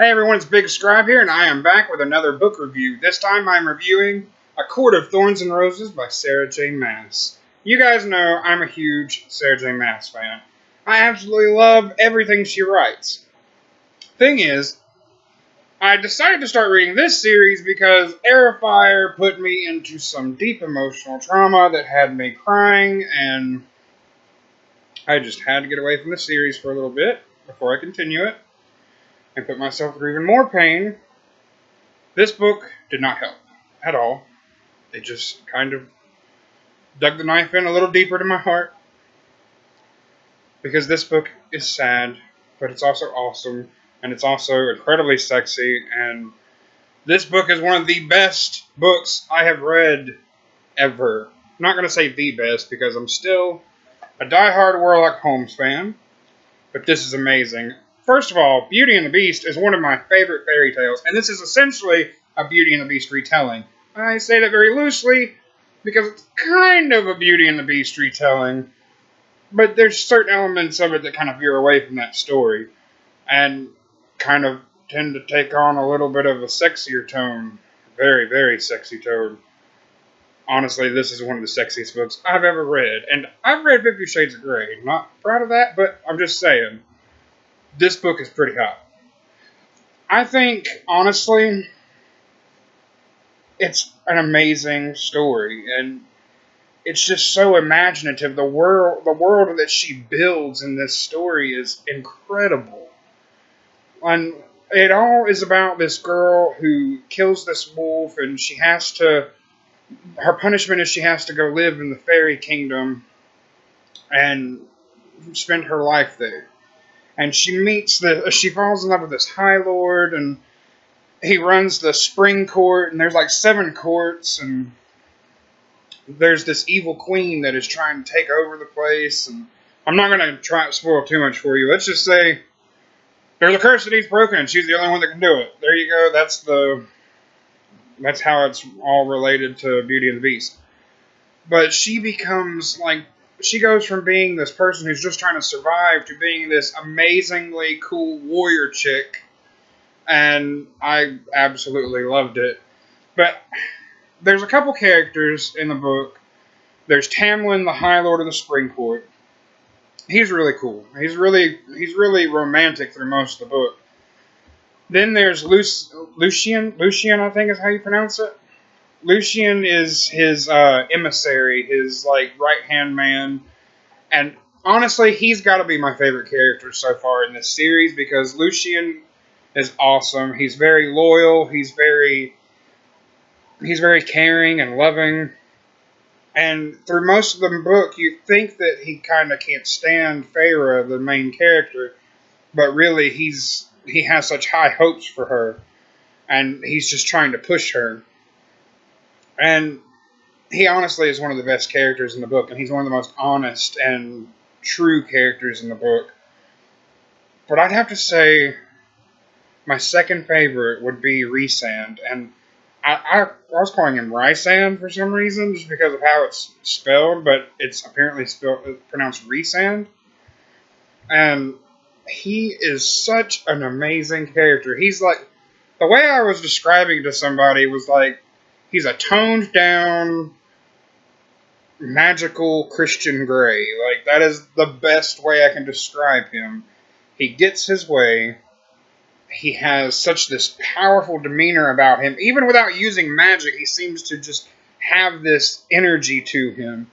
Hey everyone, it's Big Scribe here, and I am back with another book review. This time I'm reviewing A Court of Thorns and Roses by Sarah J. Maas. You guys know I'm a huge Sarah J. Maas fan. I absolutely love everything she writes. Thing is, I decided to start reading this series because Air of Fire put me into some deep emotional trauma that had me crying, and I just had to get away from the series for a little bit before I continue it and put myself through even more pain. This book did not help at all. It just kind of dug the knife in a little deeper to my heart. Because this book is sad, but it's also awesome, and it's also incredibly sexy, and this book is one of the best books I have read ever. I'm not going to say the best, because I'm still a diehard Sherlock Holmes fan, but this is amazing. First of all, Beauty and the Beast is one of my favorite fairy tales, and this is essentially a Beauty and the Beast retelling. I say that very loosely, because it's kind of a Beauty and the Beast retelling, but there's certain elements of it that kind of veer away from that story, and kind of tend to take on a little bit of a sexier tone. Very, very sexy tone. Honestly, this is one of the sexiest books I've ever read, and I've read 50 Shades of Grey. Not proud of that, but I'm just saying, this book is pretty hot. I think, honestly, it's an amazing story, and it's just so imaginative. The world that she builds in this story is incredible. And it all is about this girl who kills this wolf, and her punishment is she has to go live in the fairy kingdom and spend her life there. And she falls in love with this High Lord, and he runs the spring court, and there's like 7 courts, and there's this evil queen that is trying to take over the place, and I'm not going to try to spoil too much for you. Let's just say there's a curse that he's broken, and she's the only one that can do it. There you go. That's how it's all related to Beauty and the Beast. But she goes from being this person who's just trying to survive to being this amazingly cool warrior chick, and I absolutely loved it. But there's a couple characters in the book. There's Tamlin, the High Lord of the Spring Court. He's really cool. He's really romantic through most of the book. Then there's Lucien, I think is how you pronounce it. Lucien is his emissary, his right-hand man. And honestly, he's got to be my favorite character so far in this series, because Lucien is awesome. He's very loyal. He's very caring and loving. And through most of the book, you think that he kind of can't stand Feyre, the main character, but really he has such high hopes for her, and he's just trying to push her. And he honestly is one of the best characters in the book, and he's one of the most honest and true characters in the book. But I'd have to say my second favorite would be Rhysand, and I was calling him Rhysand for some reason, just because of how it's spelled, but it's apparently pronounced Rhysand. And he is such an amazing character. He's like, the way I was describing to somebody was like, he's a toned down, magical Christian Grey. Like, that is the best way I can describe him. He gets his way. He has such this powerful demeanor about him. Even without using magic, he seems to just have this energy to him.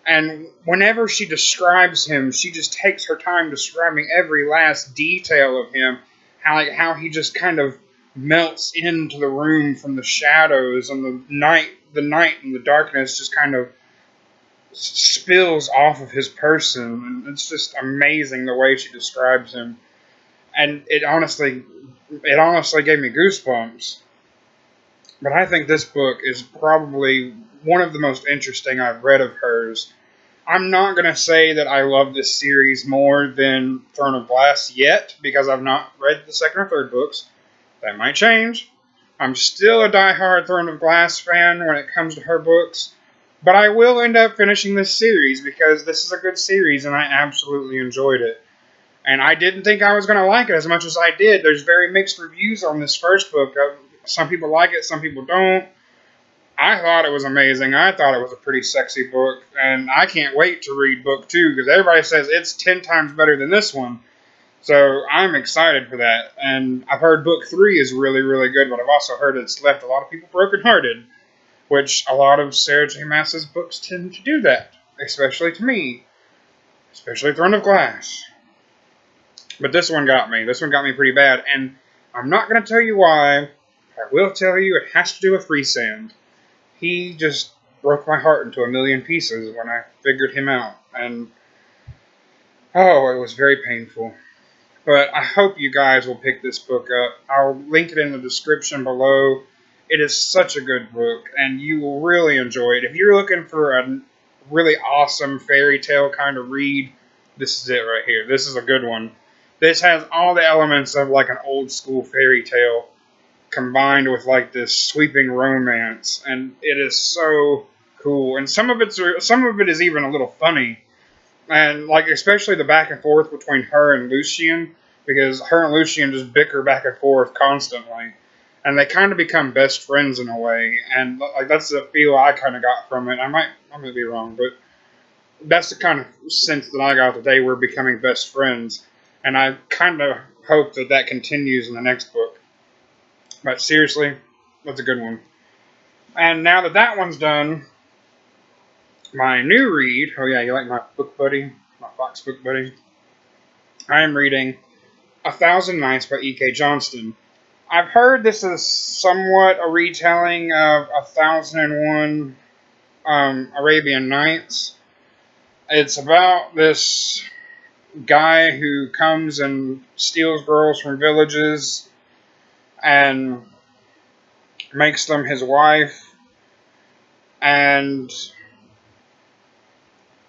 And whenever she describes him, she just takes her time describing every last detail of him. How he just kind of melts into the room from the shadows, and the night and the darkness just kind of spills off of his person. And it's just amazing the way she describes him. And it honestly gave me goosebumps. But I think this book is probably one of the most interesting I've read of hers. I'm not going to say that I love this series more than Throne of Glass yet, because I've not read the second or third books. That might change. I'm still a diehard Throne of Glass fan when it comes to her books. But I will end up finishing this series, because this is a good series, and I absolutely enjoyed it. And I didn't think I was going to like it as much as I did. There's very mixed reviews on this first book. Some people like it, some people don't. I thought it was amazing. I thought it was a pretty sexy book, and I can't wait to read book 2 because everybody says it's 10 times better than this one. So I'm excited for that. And I've heard book 3 is really, really good, but I've also heard it's left a lot of people brokenhearted, which a lot of Sarah J. Maas's books tend to do that, especially to me, especially Throne of Glass. But this one got me. This one got me pretty bad, and I'm not going to tell you why. I will tell you it has to do with Rhysand. He just broke my heart into a million pieces when I figured him out, and oh, it was very painful. But I hope you guys will pick this book up. I'll link it in the description below. It is such a good book, and you will really enjoy it. If you're looking for a really awesome fairy tale kind of read, this is it right here. This is a good one. This has all the elements of like an old school fairy tale combined with like this sweeping romance, and it is so cool. And some of it is even a little funny, and like especially the back and forth between her and Lucien, because her and Lucien just bicker back and forth constantly, and they kind of become best friends in a way. And like that's the feel I kind of got from it. I might be wrong, but that's the kind of sense that I got, that they were becoming best friends, and I kind of hope that that continues in the next book. But seriously, that's a good one. And now that that one's done, my new read, oh yeah, you like my book buddy, my Fox book buddy? I am reading 1,000 Nights by E.K. Johnston. I've heard this is somewhat a retelling of 1001 Arabian Nights. It's about this guy who comes and steals girls from villages and makes them his wife, and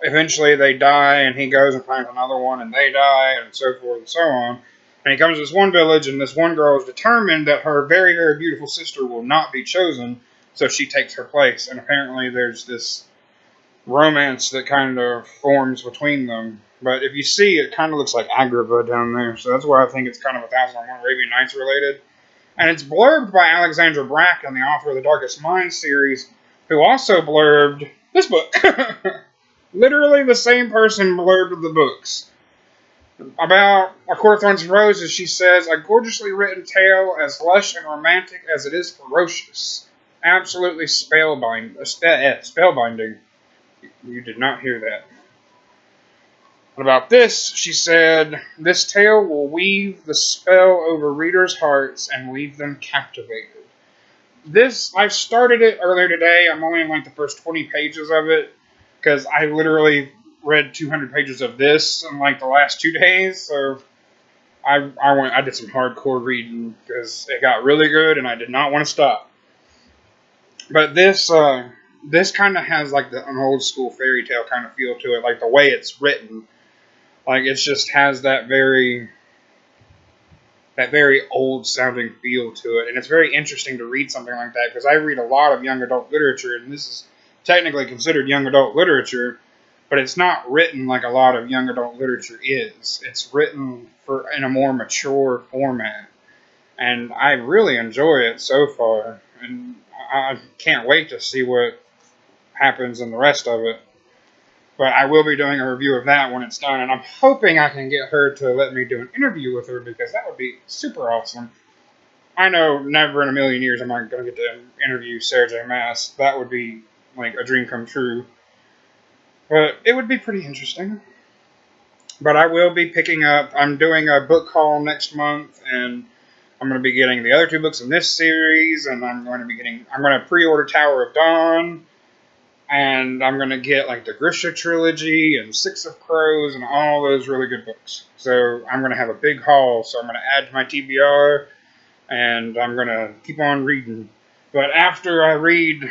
eventually they die, and he goes and finds another one, and they die, and so forth and so on. And he comes to this one village, and this one girl is determined that her very, very beautiful sister will not be chosen, so she takes her place. And apparently there's this romance that kind of forms between them. But if you see, it kind of looks like Agrabah down there, so that's why I think it's kind of 1001 Arabian Nights related. And it's blurbed by Alexandra Bracken, the author of the Darkest Minds series, who also blurbed this book. Literally the same person blurbed the books. About A Court of Thorns and Roses, she says, a gorgeously written tale as lush and romantic as it is ferocious. Absolutely spellbinding. You did not hear that. And about this, she said, this tale will weave the spell over readers' hearts and leave them captivated. This, I started it earlier today. I'm only in like the first 20 pages of it, because I literally read 200 pages of this in like the last 2 days. So I did some hardcore reading because it got really good and I did not want to stop. But this kind of has like an old school fairy tale kind of feel to it, like the way it's written. Like it just has that very old sounding feel to it, and it's very interesting to read something like that because I read a lot of young adult literature, and this is technically considered young adult literature, but it's not written like a lot of young adult literature is. It's written in a more mature format, and I really enjoy it so far, and I can't wait to see what happens in the rest of it. But I will be doing a review of that when it's done, and I'm hoping I can get her to let me do an interview with her, because that would be super awesome. I know never in a million years am I going to get to interview Sarah J. Maas. That would be like a dream come true. But it would be pretty interesting. But I will be picking up, I'm doing a book haul next month, and I'm going to be getting the other 2 books in this series, and I'm going to pre-order Tower of Dawn, and I'm going to get like the Grisha trilogy and Six of Crows and all those really good books. So I'm going to have a big haul, so I'm going to add to my TBR, and I'm going to keep on reading. But after I read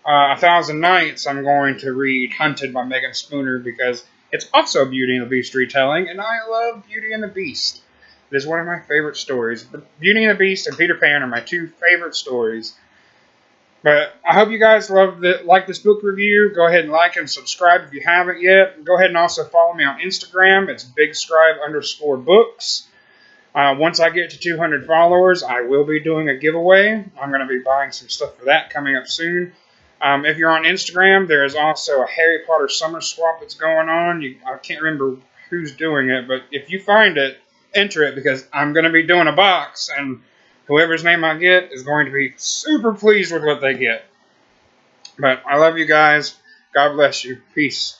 1,000 Nights, I'm going to read Hunted by Megan Spooner, because it's also Beauty and the Beast retelling, and I love Beauty and the Beast. It is one of my favorite stories. Beauty and the Beast and Peter Pan are my 2 favorite stories. But I hope you guys like this book review. Go ahead and like and subscribe if you haven't yet. Go ahead and also follow me on Instagram. It's BigScribe_books. Once I get to 200 followers, I will be doing a giveaway. I'm going to be buying some stuff for that coming up soon. If you're on Instagram, there is also a Harry Potter summer swap that's going on. I can't remember who's doing it, but if you find it, enter it, because I'm going to be doing a box, and whoever's name I get is going to be super pleased with what they get. But I love you guys. God bless you. Peace.